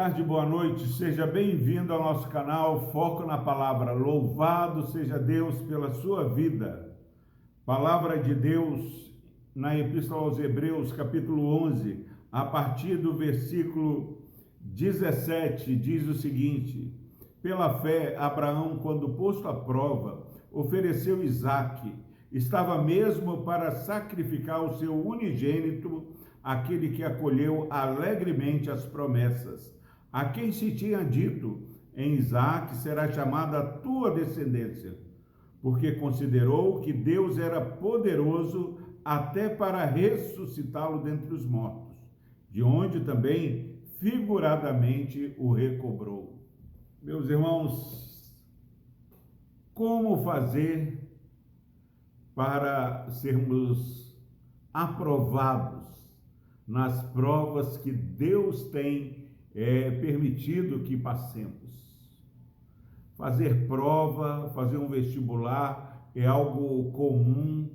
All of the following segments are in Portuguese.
tarde, boa noite, seja bem-vindo ao nosso canal Foco na Palavra. Louvado seja Deus pela sua vida. Palavra de Deus na Epístola aos Hebreus, capítulo 11, a partir do versículo 17, diz o seguinte: pela fé, Abraão, quando posto à prova, ofereceu Isaque. Estava mesmo para sacrificar o seu unigênito, aquele que acolheu alegremente as promessas, a quem se tinha dito: em Isaque será chamada a tua descendência, porque considerou que Deus era poderoso até para ressuscitá-lo dentre os mortos, de onde também figuradamente o recobrou. Meus irmãos, como fazer para sermos aprovados nas provas que Deus tem permitido que passemos? Fazer prova, fazer um vestibular é algo comum,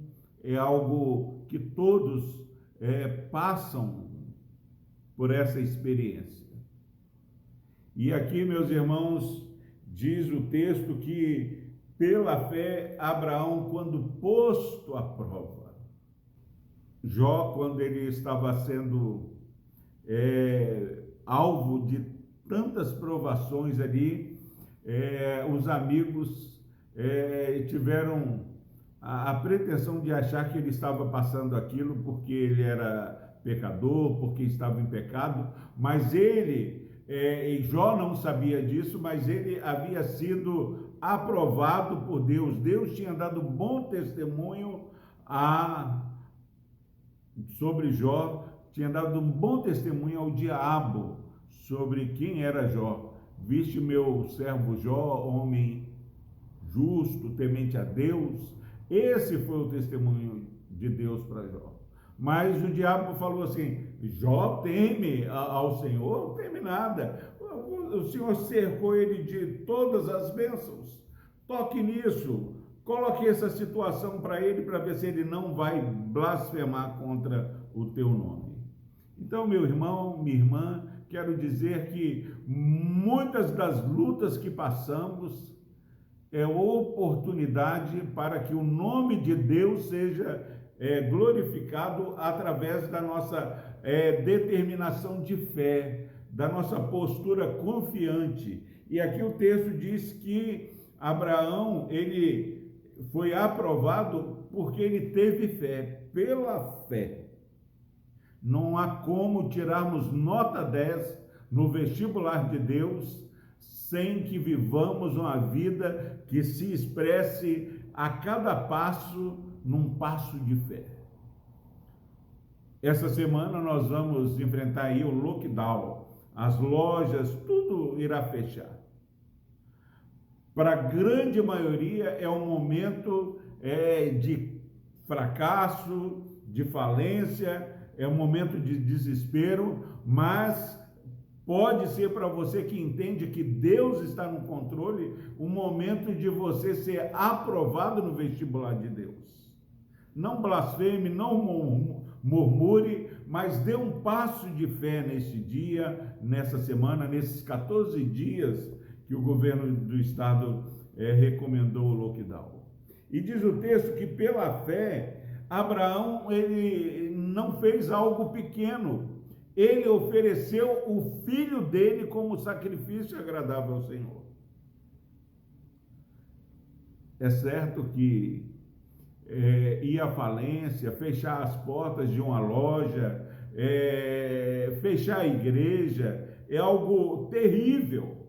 é algo que todos passam por essa experiência. E aqui, meus irmãos, diz o texto que pela fé, Abraão, quando posto à prova, Jó, quando ele estava sendo alvo de tantas provações ali, os amigos tiveram a pretensão de achar que ele estava passando aquilo porque ele era pecador, porque estava em pecado, mas ele, Jó não sabia disso, mas ele havia sido aprovado por Deus. Deus tinha dado bom testemunho sobre Jó, tinha dado um bom testemunho ao diabo sobre quem era Jó. Viste meu servo Jó, homem justo, temente a Deus. Esse foi o testemunho de Deus para Jó. Mas o diabo falou assim: Jó teme ao Senhor? Não teme nada. O Senhor cercou ele de todas as bênçãos. Toque nisso, coloque essa situação para ele, para ver se ele não vai blasfemar contra o teu nome. Então, meu irmão, minha irmã, quero dizer que muitas das lutas que passamos é oportunidade para que o nome de Deus seja glorificado através da nossa determinação de fé, da nossa postura confiante. E aqui o texto diz que Abraão, ele foi aprovado porque ele teve fé, pela fé. Não há como tirarmos nota 10 no vestibular de Deus sem que vivamos uma vida que se expresse a cada passo num passo de fé. Essa semana nós vamos enfrentar aí o lockdown, as lojas, tudo irá fechar. Para a grande maioria é um momento de fracasso, de falência, é um momento de desespero, mas pode ser para você que entende que Deus está no controle, um momento de você ser aprovado no vestibular de Deus. Não blasfeme, não murmure, mas dê um passo de fé neste dia, nessa semana, nesses 14 dias que o governo do estado recomendou o lockdown. E diz o texto que pela fé, Abraão, ele não fez algo pequeno. Ele ofereceu o filho dele como sacrifício agradável ao Senhor. É certo que ir à falência, fechar as portas de uma loja, fechar a igreja, é algo terrível.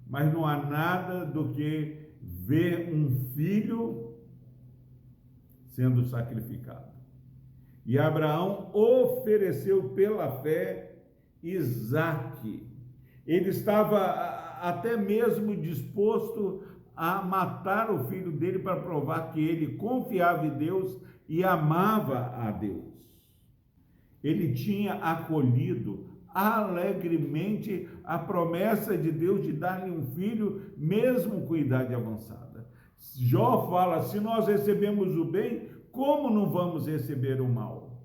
Mas não há nada do que ver um filho sendo sacrificado. E Abraão ofereceu pela fé Isaque. Ele estava até mesmo disposto a matar o filho dele para provar que ele confiava em Deus e amava a Deus. Ele tinha acolhido alegremente a promessa de Deus de dar-lhe um filho, mesmo com idade avançada. Jó fala: se nós recebemos o bem, como não vamos receber o mal?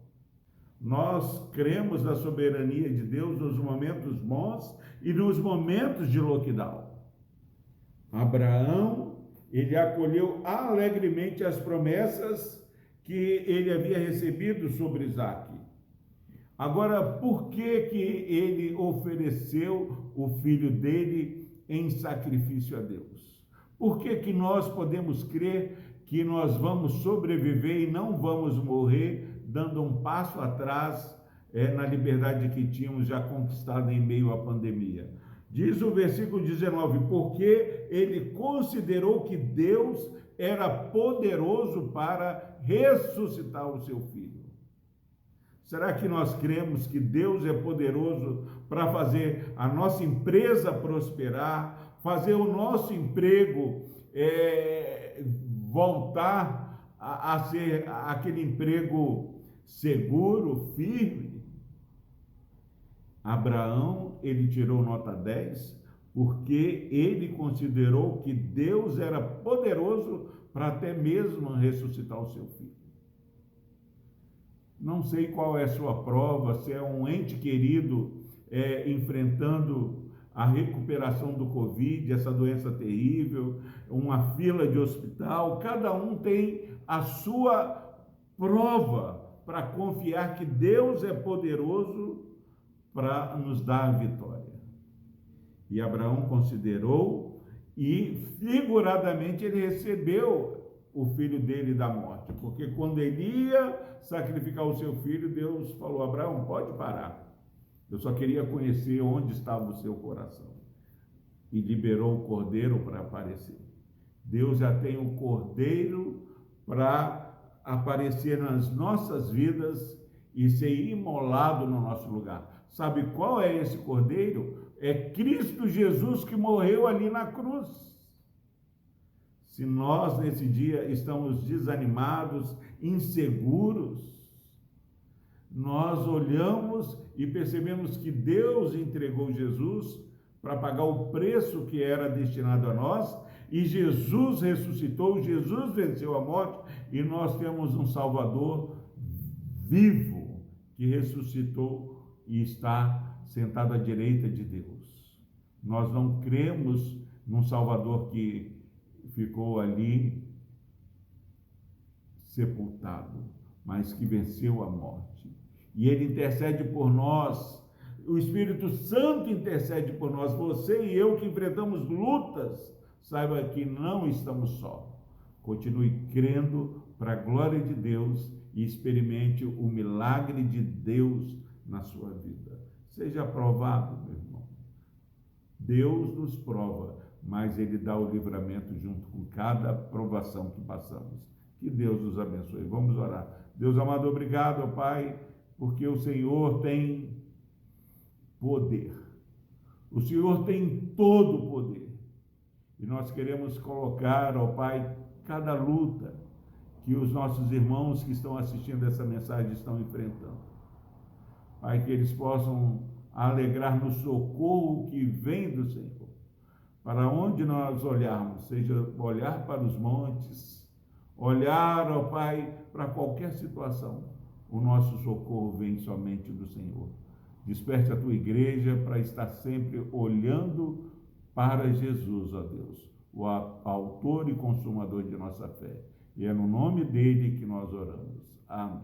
Nós cremos na soberania de Deus nos momentos bons e nos momentos de lockdown. Abraão, ele acolheu alegremente as promessas que ele havia recebido sobre Isaque. Agora, por que que ele ofereceu o filho dele em sacrifício a Deus? Por que que nós podemos crer que nós vamos sobreviver e não vamos morrer dando um passo atrás na liberdade que tínhamos já conquistado em meio à pandemia? Diz o versículo 19, porque ele considerou que Deus era poderoso para ressuscitar o seu filho. Será que nós cremos que Deus é poderoso para fazer a nossa empresa prosperar, fazer o nosso emprego voltar a ser aquele emprego seguro, firme? Abraão, ele tirou nota 10, porque ele considerou que Deus era poderoso para até mesmo ressuscitar o seu filho. Não sei qual é a sua prova, se é um ente querido enfrentando a recuperação do Covid, essa doença terrível, uma fila de hospital. Cada um tem a sua prova para confiar que Deus é poderoso para nos dar a vitória. E Abraão considerou e figuradamente ele recebeu o filho dele da morte, porque quando ele ia sacrificar o seu filho, Deus falou: Abraão, pode parar, eu só queria conhecer onde estava o seu coração, e liberou o cordeiro para aparecer. Deus já tem o cordeiro para aparecer nas nossas vidas e ser imolado no nosso lugar. Sabe qual é esse cordeiro? É Cristo Jesus, que morreu ali na cruz. Se nós nesse dia estamos desanimados, inseguros, nós olhamos e percebemos que Deus entregou Jesus para pagar o preço que era destinado a nós, e Jesus ressuscitou, Jesus venceu a morte, e nós temos um Salvador vivo que ressuscitou e está sentado à direita de Deus. Nós não cremos num Salvador que ficou ali sepultado, mas que venceu a morte. E ele intercede por nós, o Espírito Santo intercede por nós. Você e eu que enfrentamos lutas, saiba que não estamos só. Continue crendo para a glória de Deus e experimente o milagre de Deus na sua vida. Seja aprovado, meu irmão. Deus nos prova, mas Ele dá o livramento junto com cada provação que passamos. Que Deus nos abençoe. Vamos orar. Deus amado, obrigado, ó Pai, porque o Senhor tem poder. O Senhor tem todo o poder. E nós queremos colocar, ó Pai, cada luta que os nossos irmãos que estão assistindo essa mensagem estão enfrentando. Pai, que eles possam alegrar no socorro que vem do Senhor. Para onde nós olharmos, seja olhar para os montes, olhar, ó Pai, para qualquer situação, o nosso socorro vem somente do Senhor. Desperte a tua igreja para estar sempre olhando para Jesus, ó Deus, o autor e consumador de nossa fé. E é no nome dele que nós oramos. Amém.